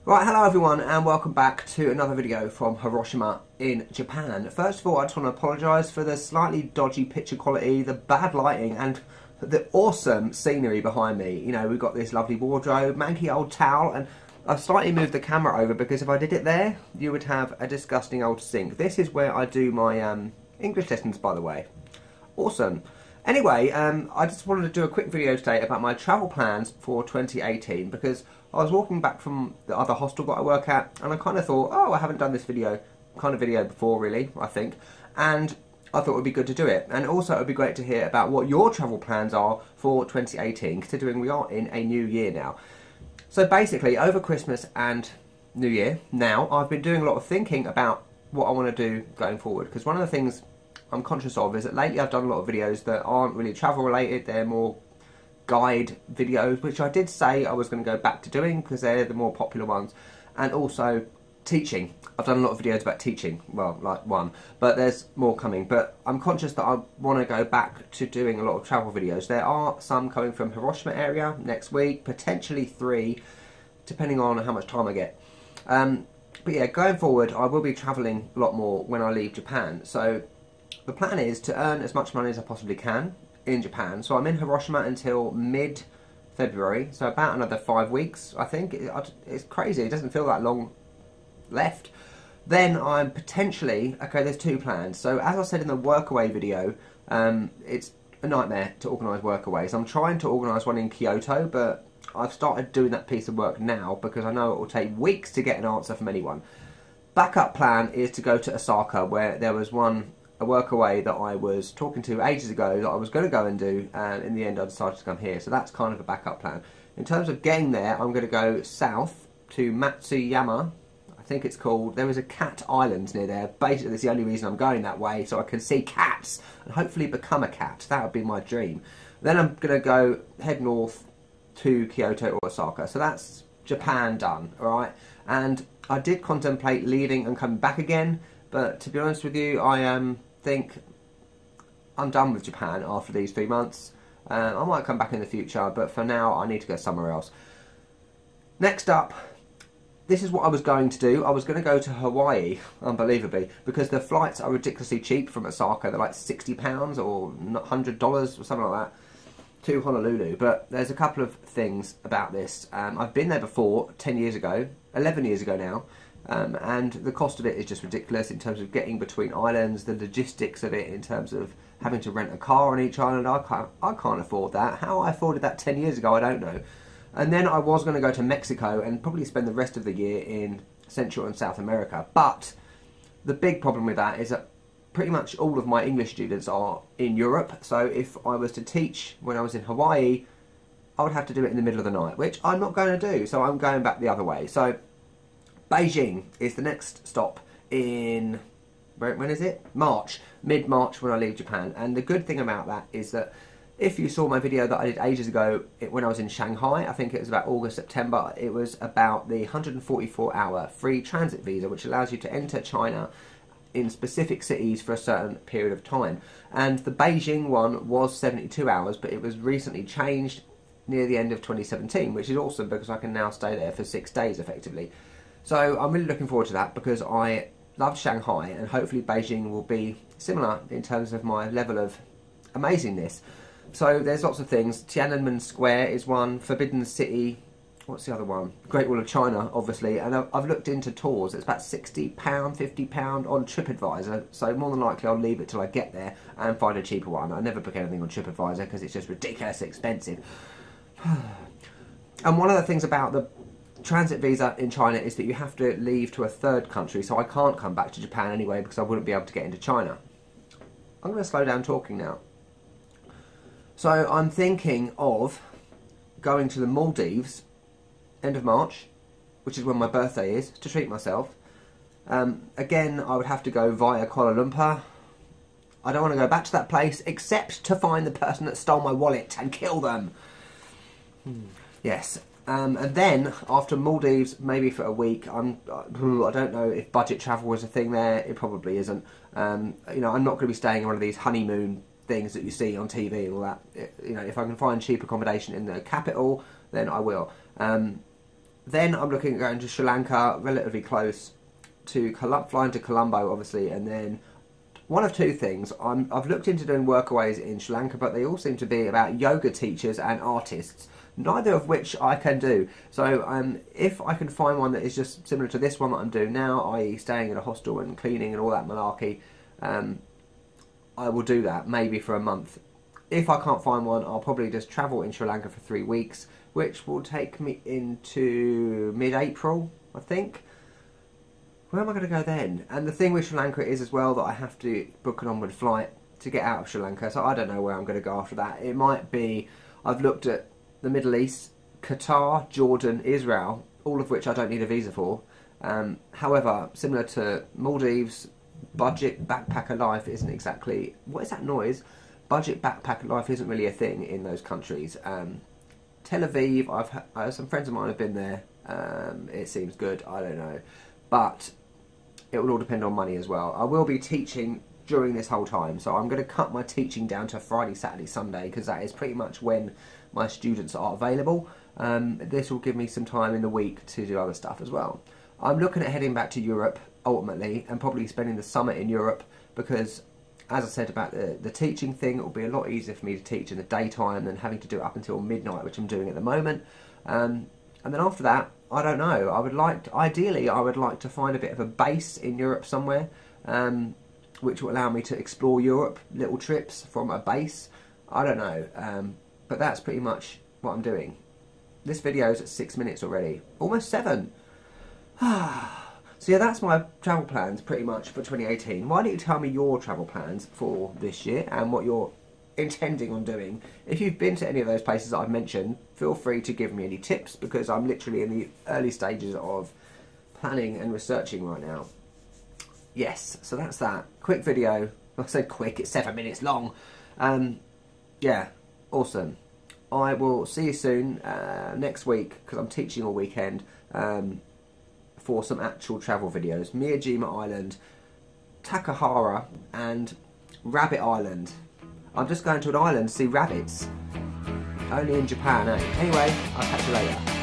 Right, hello everyone and welcome back to another video from Hiroshima in Japan. First of all, I just want to apologise for the slightly dodgy picture quality, the bad lighting and the awesome scenery behind me. You know, we've got this lovely wardrobe, manky old towel, and I've slightly moved the camera over because if I did it there, you would have a disgusting old sink. This is where I do my English lessons, by the way. Awesome. Anyway, I just wanted to do a quick video today about my travel plans for 2018 because I was walking back from the other hostel that I work at and I kind of thought, oh, I haven't done this video before really, I think, and I thought it would be good to do it. And also it would be great to hear about what your travel plans are for 2018, considering we are in a new year now. So basically, over Christmas and New Year, now, I've been doing a lot of thinking about what I want to do going forward, because one of the things I'm conscious of is that lately I've done a lot of videos that aren't really travel related, they're more guide videos, which I did say I was going to go back to doing because they're the more popular ones, and also teaching. I've done a lot of videos about teaching, well, like one, but there's more coming. But I'm conscious that I want to go back to doing a lot of travel videos. There are some coming from Hiroshima area next week, potentially 3, depending on how much time I get. But yeah, going forward I will be travelling a lot more when I leave Japan, so the plan is to earn as much money as I possibly can in Japan. So I'm in Hiroshima until mid-February, so about another 5 weeks, I think. It's crazy, it doesn't feel that long left. Then I'm potentially, okay, there's 2 plans. So as I said in the workaway video, it's a nightmare to organise workaways. I'm trying to organise one in Kyoto, but I've started doing that piece of work now because I know it will take weeks to get an answer from anyone. Backup plan is to go to Osaka, where there was a workaway that I was talking to ages ago that I was going to go and do, and in the end I decided to come here. So that's kind of a backup plan. In terms of getting there, I'm going to go south to Matsuyama, I think it's called. There is a cat island near there. Basically, that's the only reason I'm going that way, so I can see cats and hopefully become a cat. That would be my dream. Then I'm going to head north to Kyoto or Osaka. So that's Japan done, alright? And I did contemplate leaving and coming back again, but to be honest with you, I think I'm done with Japan after these 3 months. I might come back in the future, but for now I need to go somewhere else. Next up, this is what I was going to do. I was going to go to Hawaii, unbelievably, because the flights are ridiculously cheap from Osaka. They're like £60 or $100 or something like that to Honolulu. But there's a couple of things about this. I've been there before, 10 years ago, 11 years ago now. And the cost of it is just ridiculous in terms of getting between islands, the logistics of it in terms of having to rent a car on each island. I can't afford that. How I afforded that 10 years ago, I don't know. And then I was going to go to Mexico and probably spend the rest of the year in Central and South America. But the big problem with that is that pretty much all of my English students are in Europe. So if I was to teach when I was in Hawaii, I would have to do it in the middle of the night, which I'm not going to do. So I'm going back the other way. So Beijing is the next stop in, when is it? March, mid-March when I leave Japan. And the good thing about that is that if you saw my video that I did ages ago when I was in Shanghai, I think it was about August, September, it was about the 144-hour free transit visa, which allows you to enter China in specific cities for a certain period of time. And the Beijing one was 72 hours, but it was recently changed near the end of 2017, which is awesome because I can now stay there for 6 days effectively. So I'm really looking forward to that because I loved Shanghai and hopefully Beijing will be similar in terms of my level of amazingness. So there's lots of things. Tiananmen Square is one, Forbidden City, what's the other one? Great Wall of China, obviously, and I've looked into tours. It's about £60, £50 on TripAdvisor, so more than likely I'll leave it till I get there and find a cheaper one. I never book anything on TripAdvisor because it's just ridiculously expensive. And one of the things about the transit visa in China is that you have to leave to a third country, so I can't come back to Japan anyway because I wouldn't be able to get into China. I'm going to slow down talking now. So I'm thinking of going to the Maldives end of March, which is when my birthday is, to treat myself. Again, I would have to go via Kuala Lumpur. I don't want to go back to that place except to find the person that stole my wallet and kill them. Yes. And then, after Maldives, maybe for a week, I don't know if budget travel was a thing there. It probably isn't. You know, I'm not going to be staying in one of these honeymoon things that you see on TV and all that. You know, if I can find cheap accommodation in the capital, then I will. Then I'm looking at going to Sri Lanka, relatively close to flying to Colombo, obviously, and then one of two things. I've looked into doing workaways in Sri Lanka, but they all seem to be about yoga teachers and artists, neither of which I can do. So if I can find one that is just similar to this one that I'm doing now, i.e. staying in a hostel and cleaning and all that malarkey, I will do that, maybe for a month. If I can't find one, I'll probably just travel in Sri Lanka for 3 weeks, which will take me into mid-April, I think. Where am I going to go then? And the thing with Sri Lanka is as well that I have to book an onward flight to get out of Sri Lanka, so I don't know where I'm going to go after that. It might be, I've looked at the Middle East, Qatar, Jordan, Israel, all of which I don't need a visa for. However, similar to Maldives, budget backpacker life isn't exactly... What is that noise? Budget backpacker life isn't really a thing in those countries. Tel Aviv, some friends of mine have been there. It seems good, I don't know. But it will all depend on money as well. I will be teaching during this whole time, so I'm going to cut my teaching down to Friday, Saturday, Sunday, because that is pretty much when my students are available. This will give me some time in the week to do other stuff as well. I'm looking at heading back to Europe, ultimately, and probably spending the summer in Europe, because, as I said about the teaching thing, it will be a lot easier for me to teach in the daytime than having to do it up until midnight, which I'm doing at the moment. And then after that, I don't know. Ideally, I would like to find a bit of a base in Europe somewhere, which will allow me to explore Europe, little trips from a base. I don't know, but that's pretty much what I'm doing. This video's at 6 minutes already, almost 7. So yeah, that's my travel plans pretty much for 2018. Why don't you tell me your travel plans for this year and what you're intending on doing? If you've been to any of those places that I've mentioned, feel free to give me any tips, because I'm literally in the early stages of planning and researching right now. Yes, so that's that. Quick video. I said quick, it's 7 minutes long. Yeah, awesome. I will see you soon next week, because I'm teaching all weekend, for some actual travel videos. Miyajima Island, Takahara and Rabbit Island. I'm just going to an island to see rabbits. Only in Japan, eh? Anyway, I'll catch you later.